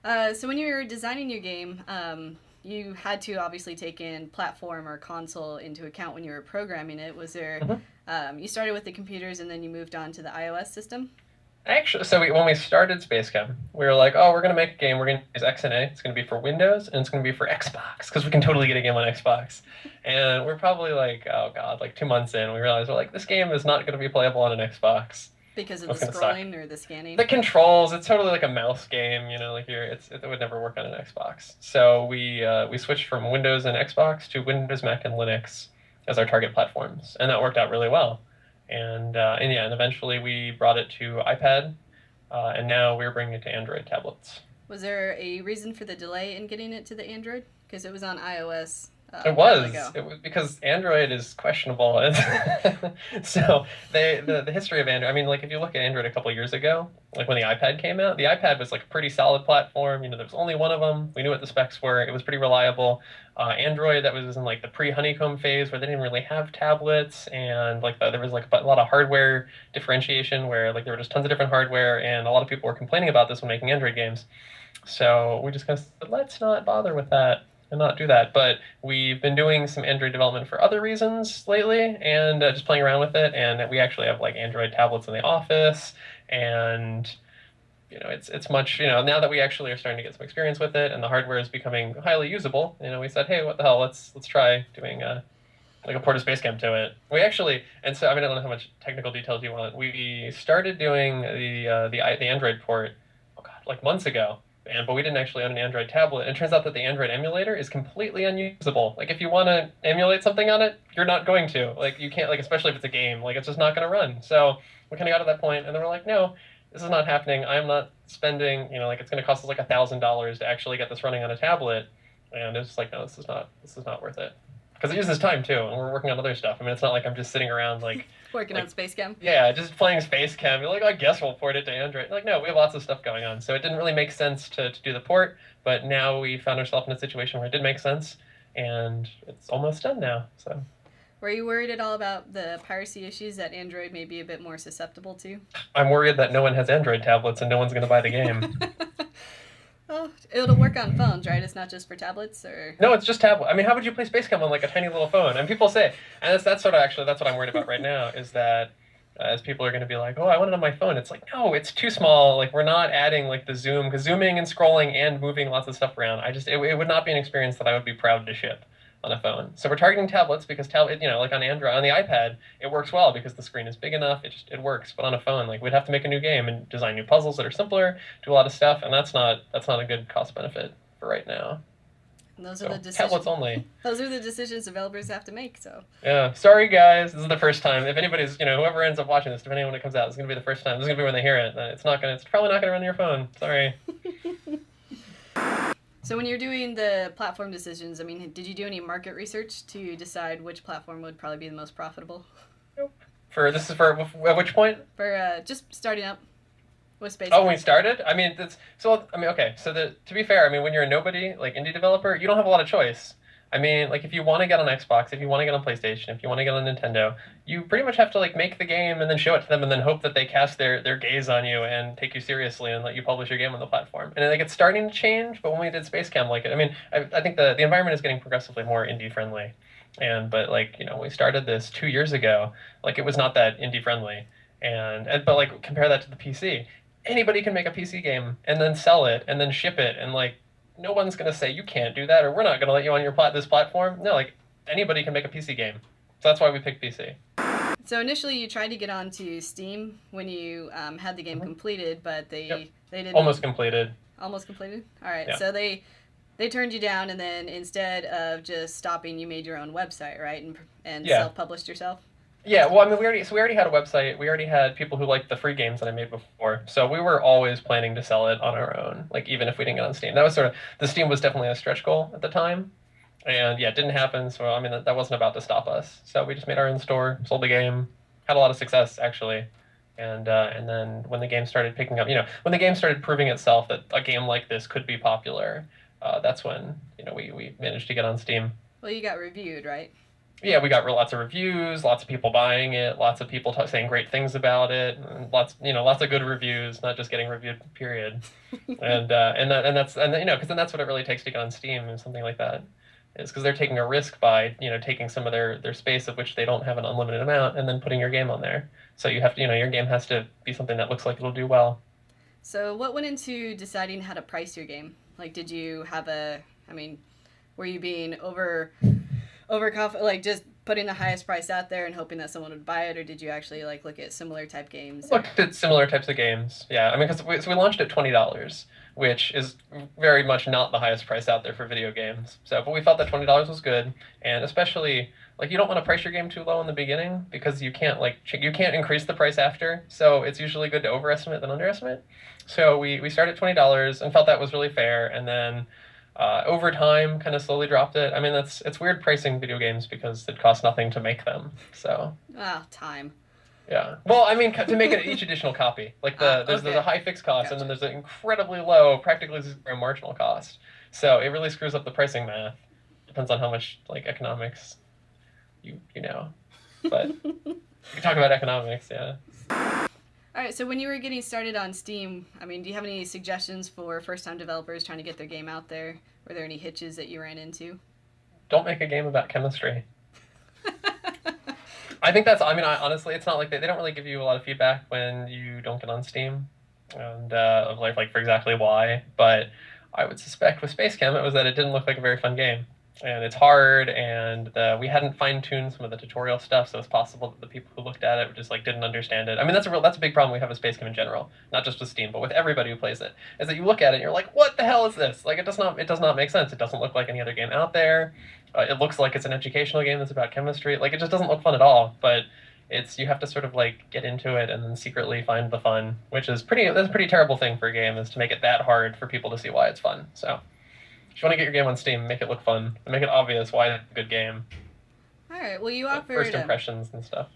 So when you were designing your game, you had to obviously take in platform or console into account when you were programming it. Was there? Mhm. You started with the computers and then you moved on to the iOS system. Actually, when we started Spacechem, we were like, oh, we're going to make a game. We're going to use XNA. It's going to be for Windows and it's going to be for Xbox because we can totally get a game on Xbox. And we're probably like, oh God, like 2 months in, we realized we're like, this game is not going to be playable on an Xbox. Because of the It's going to suck. scrolling or the scanning. The controls, it's totally like a mouse game, like it would never work on an Xbox. So we switched from Windows and Xbox to Windows, Mac, and Linux as our target platforms, and that worked out really well. And yeah, and eventually we brought it to iPad, and now we're bringing it to Android tablets. Was there a reason for the delay in getting it to the Android? Because it was on iOS It a while ago. was. It was because Android is questionable. So the history of Android. I mean, like if you look at Android a couple of years ago, like when the iPad came out, the iPad was like a pretty solid platform. There was only one of them. We knew what the specs were. It was pretty reliable. Android, that was in like the pre-Honeycomb phase where they didn't really have tablets, and like there was like a lot of hardware differentiation where like there were just tons of different hardware, and a lot of people were complaining about this when making Android games. So we just kind of said, let's not bother with that and not do that. But we've been doing some Android development for other reasons lately, and just playing around with it. And we actually have like Android tablets in the office, and it's much now that we actually are starting to get some experience with it, and the hardware is becoming highly usable. We said, hey, what the hell? Let's try doing like a port of Basecamp to it. We actually, and so I mean, I don't know how much technical details you want. We started doing the Android port, oh God, like months ago, but we didn't actually own an Android tablet. And it turns out that the Android emulator is completely unusable. Like if you want to emulate something on it, you're not going to. Like you can't, like especially if it's a game, like it's just not going to run. So we kind of got to that point, and then we're like, no, this is not happening. I'm not spending, like it's going to cost us like $1,000 to actually get this running on a tablet. And it's just like, no, this is not worth it because it uses time too, and we're working on other stuff. I mean, it's not like I'm just sitting around Working on like Space Cam. yeah, just playing Space Cam. You're like, I guess we'll port it to Android. Like, no, we have lots of stuff going on, so it didn't really make sense to do the port. But now we found ourselves in a situation where it did make sense, and it's almost done now. So Were you worried at all about the piracy issues that Android may be a bit more susceptible to? I'm worried that no one has Android tablets and no one's going to buy the game. Well, it'll work on phones, right? It's not just for tablets, or No, it's just tablet. I mean, how would you play Space Cam on like a tiny little phone? And people say, and that's sort of actually that's what I'm worried about right now is that as people are going to be like, oh, I want it on my phone. It's like, no, it's too small. Like we're not adding like the zoom because zooming and scrolling and moving lots of stuff around. It would not be an experience that I would be proud to ship on a phone. So we're targeting tablets because tablet, like on Android, on the iPad, it works well because the screen is big enough. It works. But on a phone, like we'd have to make a new game and design new puzzles that are simpler, do a lot of stuff, and that's not a good cost benefit for right now. and those are the So tablets decisions. only. Those are the decisions developers have to make. So Yeah, sorry guys. This is the first time. If anybody's, whoever ends up watching this, depending on when it comes out, it's gonna be the first time. This is gonna be when they hear it. It's probably not gonna run on your phone. Sorry. So when you're doing the platform decisions, I mean, did you do any market research to decide which platform would probably be the most profitable Nope. This is for at which point? for just starting up with Space Oh, when we Cam? started? I mean, okay. So to be fair, I mean, when you're a nobody, like indie developer, you don't have a lot of choice. I mean, like if you want to get on Xbox, if you want to get on PlayStation, if you want to get on Nintendo, you pretty much have to like make the game and then show it to them and then hope that they cast their gaze on you and take you seriously and let you publish your game on the platform. And like it's starting to change, but when we did Space Cam, like I mean, I think the environment is getting progressively more indie friendly. But like, when we started this 2 years ago, like it was not that indie friendly. But like compare that to the PC. Anybody can make a PC game and then sell it and then ship it and like no one's going to say you can't do that or we're not going to let you on this platform. No, like anybody can make a PC game. So that's why we picked PC. So initially, you tried to get onto Steam when you had the game Mhm. completed, but Yep. they didn't Almost completed. almost completed. All right, Yeah. so they turned you down, and then instead of just stopping, you made your own website, right, and Yeah. self published yourself. Yeah, well, I mean, we already had a website. We already had people who liked the free games that I made before. So we were always planning to sell it on our own, like even if we didn't get on Steam. That was sort of the Steam was definitely a stretch goal at the time. And yeah, it didn't happen. So I mean, that wasn't about to stop us. So we just made our own store, sold the game, had a lot of success actually. And then when the game started picking up, when the game started proving itself that a game like this could be popular, that's when we managed to get on Steam. Well, you got reviewed, right? Yeah, we got lots of reviews, lots of people buying it, lots of people saying great things about it, and lots of good reviews, not just getting reviewed. Period. Because then that's what it really takes to get on Steam and something like that, is because they're taking a risk by taking some of their space of which they don't have an unlimited amount, and then putting your game on there. So you have to your game has to be something that looks like it'll do well. So, what went into deciding how to price your game? Like, did you have a, I mean, were you being overconfident, like just putting the highest price out there and hoping that someone would buy it, or did you actually like look at similar type games? Or... Looked at similar types of games. Yeah, I mean, so we launched at $20, which is very much not the highest price out there for video games. So, but we felt that $20 was good, and especially like you don't want to price your game too low in the beginning because you can't increase the price after. So it's usually good to overestimate than underestimate. So we started at $20 and felt that was really fair, and then over time kind of slowly dropped it. I mean, it's weird pricing video games because it costs nothing to make them. So time. yeah. Well, I mean, to make it each additional copy, like there's a high fixed cost, Gotcha. and then there's an incredibly low, practically zero marginal cost. So it really screws up the pricing math. Depends on how much like economics you know. But we can talk about economics, yeah. All right, so when you were getting started on Steam, I mean, do you have any suggestions for first-time developers trying to get their game out there? Were there any hitches that you ran into? Don't make a game about chemistry. I think that's. I mean, honestly, it's not like they don't really give you a lot of feedback when you don't get on Steam, and of like for exactly why. But I would suspect with Space Chem it was that it didn't look like a very fun game, and it's hard, and we hadn't fine-tuned some of the tutorial stuff, so it's possible that the people who looked at it just like didn't understand it. I mean, that's a big problem we have with Space Chem in general, not just with Steam, but with everybody who plays it, is that you look at it and you're like, what the hell is this? Like, it does not make sense. It doesn't look like any other game out there. It looks like it's an educational game that's about chemistry. Like, it just doesn't look fun at all. But you have to sort of like get into it and then secretly find the fun, which is that's a pretty terrible thing for a game, is to make it that hard for people to see why it's fun. So if you want to get your game on Steam, make it look fun and make it obvious why it's a good game. All right, well, you First offered impressions and stuff.